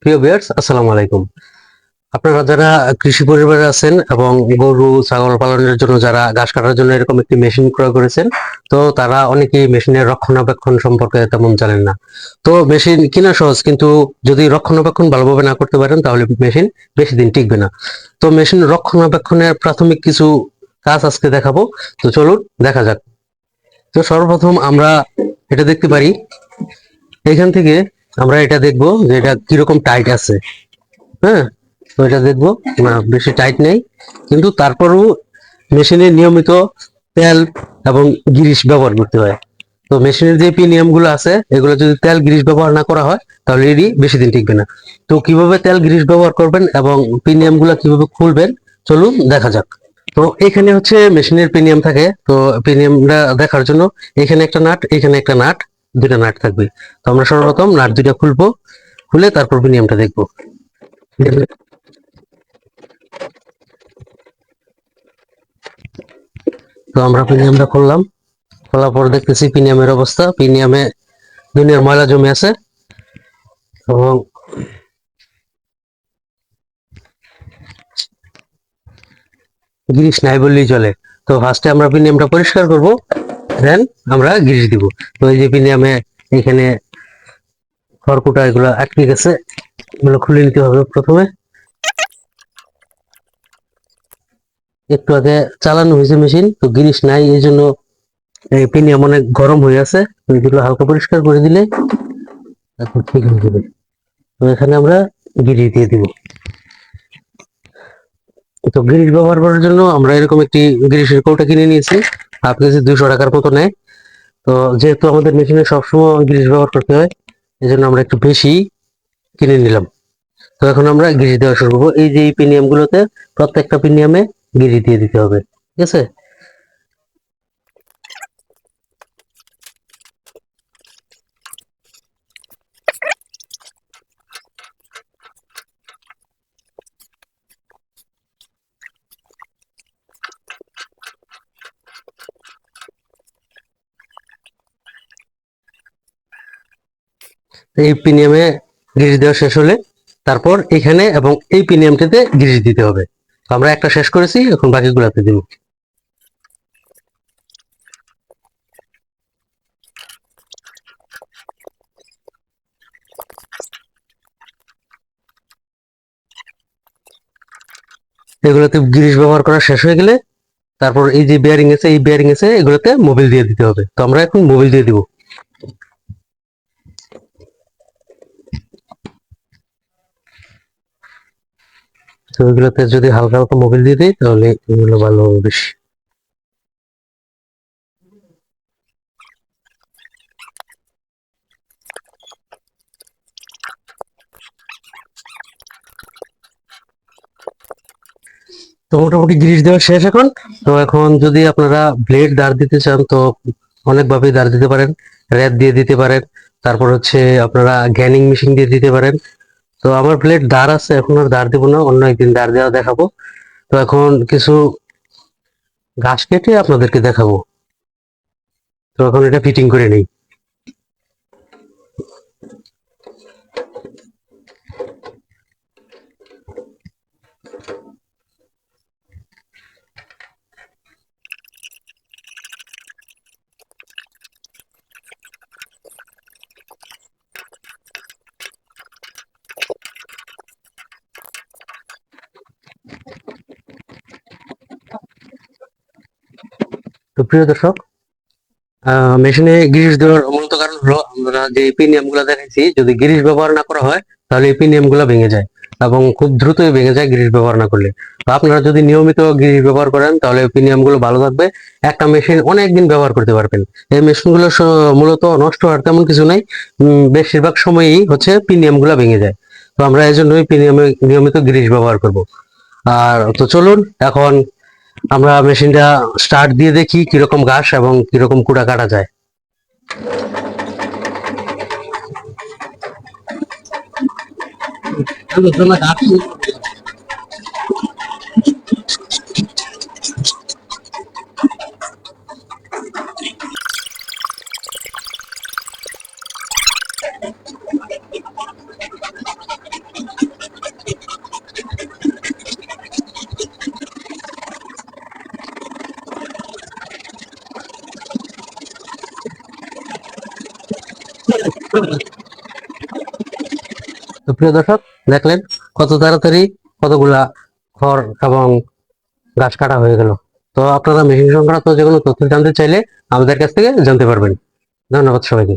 প্রিয় ভিউয়ার্স, আসসালামু আলাইকুম। আপনারা যারা কৃষি পরিবারে আছেন এবং গরু ছাগল পালনের জন্য যারা ঘাস কাটার জন্য এরকম একটি মেশিন ক্রয় করেছেন, তো তারা অনেকেই মেশিনের রক্ষণাবেক্ষণ সম্পর্কে তেমন জানেন না। তো মেশিন কিনা সহজ, কিন্তু যদি রক্ষণাবেক্ষণ ভালোভাবে না করতে পারেন তাহলে মেশিন বেশি দিন টিকবে না। তো মেশিন রক্ষণাবেক্ষণের প্রাথমিক কিছু কাজ আজকে দেখাবো। তো চলুন দেখা যাক। তো সর্বপ্রথম আমরা এটা দেখতে পারি, এখান থেকে আমরা এটা দেখবো যে এটা কিরকম টাইট আছে। হ্যাঁ, তো এটা দেখবো না, বেশি টাইট নেই, কিন্তু তারপরেও মেশিনে নিয়মিত তেল এবং গ্রিস ব্যবহার করতে হয়। তো মেশিনের যে পিনিয়াম গুলো আছে এগুলো যদি তেল গ্রিস ব্যবহার না করা হয় তাহলে এটি বেশি দিন টিকবে না। তো কিভাবে তেল গ্রিস ব্যবহার করবেন এবং পিনিয়াম গুলা কিভাবে খুলবেন চলুন দেখা যাক। তো এখানে হচ্ছে মেশিনের পিনিয়াম থাকে। তো পিনিয়ামটা দেখার জন্য এখানে একটা নাট, এখানে একটা নাট, দুইটা নাট থাকবে। তো আমরা সর্বপ্রথম নাট দুইটা খুলবো, খুলে তারপর পিনিয়ামটা দেখবো। তো আমরা পিনিয়ামটা খুললাম, খোলার পর দেখতেছি পিনিয়ামের অবস্থা। পিনিয়ামে দুনিয়ার ময়লা জমে আছে এবং গ্রিস নাই বললেই চলে। তো ফার্স্টে আমরা পিনিয়ামটা পরিষ্কার করব, দেন আমরা গ্রিস দিব। তো এই যে পিনিয়ামে এখানে খড়কুটা এগুলো আটকে গেছে, এগুলো খুলে নিতে হবে প্রথমে। একটু আগে চালানো হয়েছে মেশিন, তো গ্রিস নাই এই জন্য এই পিনিয়াম অনেক গরম হয়ে আছে। তো এগুলো হালকা পরিষ্কার করে দিলে এখন ঠিক হয়ে যাবে। তো এখানে আমরা গ্রিস দিয়ে দিব। তো গ্রিস ব্যবহার করার জন্য আমরা এরকম একটি গ্রিসের কৌটা কিনে নিয়েছি। হাফ কেজি 200 টাকার মতো নেয়। তো যেহেতু আমাদের মেশিনে সবসময় গ্রিস ব্যবহার করতে হয়, এই জন্য আমরা একটু বেশি কিনে নিলাম। তো এখন আমরা গ্রিস দেওয়া শুরু করবো। এই যে এই পিনিয়াম গুলোতে প্রত্যেকটা পিনিয়ামে গ্রিস দিয়ে দিতে হবে, ঠিক আছে। এই পিনিয়ামে গ্রিস দেওয়া শেষ হলে তারপর এখানে এবং এই পিনিয়ামটিতে গ্রিস দিতে হবে। তো আমরা একটা শেষ করেছি, এখন বাকিগুলাতে দিব। এগুলোতে গ্রিস ব্যবহার করা শেষ হয়ে গেলে তারপর এই যে বেয়ারিং আছে, এই বেয়ারিং আছে, এগুলোতে মোবিল দিয়ে দিতে হবে। তো আমরা এখন মোবিল দিয়ে দিব। তো এগুলোতে যদি হালকা হালকা মোবিল দিয়ে দিই তাহলে এগুলো ভালো হবে বেশি। তো মোটামুটি গ্রিস দেওয়া শেষ এখন। তো এখন যদি আপনারা ব্লেড দাঁড় দিতে চান তো অনেকভাবেই দাঁড় দিতে পারেন। র্যাপ দিয়ে দিতে পারেন, তারপর হচ্ছে আপনারা গ্যানিং মেশিন দিয়ে দিতে পারেন। তো আমার ব্লেড দাঁড় আছে, এখন আর দাঁড় দিব না, অন্য একদিন দাঁড় দেওয়া দেখাবো। তো এখন কিছু ঘাস কেটে আপনাদেরকে দেখাবো। তো এখন এটা ফিটিং করে নেই। তো প্রিয় দর্শক, মেশিনে গ্রিস দেওয়ার মূলত কারণ হলো আমরা যে পিনিয়াম গুলা দেখাইছি, যদি গ্রিস ব্যবহার না করা হয় তাহলে এই পিনিয়াম গুলা ভেঙে যায় এবং খুব দ্রুতই ভেঙে যায় গ্রিস ব্যবহার না করলে। তো আপনারা যদি নিয়মিত গ্রিস ব্যবহার করেন তাহলে পিনিয়াম গুলো ভালো থাকবে, একটা মেশিন অনেক দিন ব্যবহার করতে পারবেন। এই মেশিন গুলো মূলত নষ্ট হওয়ার তেমন কিছু নাই, বেশিরভাগ সময়ই হচ্ছে পিনিয়াম গুলা ভেঙে যায়। তো আমরা এই জন্যই পিনিয়ামে নিয়মিত গ্রিস ব্যবহার করব। আর তো চলুন এখন আমরা মেশিনটা স্টার্ট দিয়ে দেখি কিরকম ঘাস এবং কিরকম কুড়া কাটা যায়। তো প্রিয় দর্শক, দেখলেন কত তাড়াতাড়ি কতগুলা খড় এবং গাছ কাটা হয়ে গেল। তো আপনারা মেশিন সংক্রান্ত যে কোনো তথ্য জানতে চাইলে আমাদের কাছ থেকে জানতে পারবেন। ধন্যবাদ সবাইকে।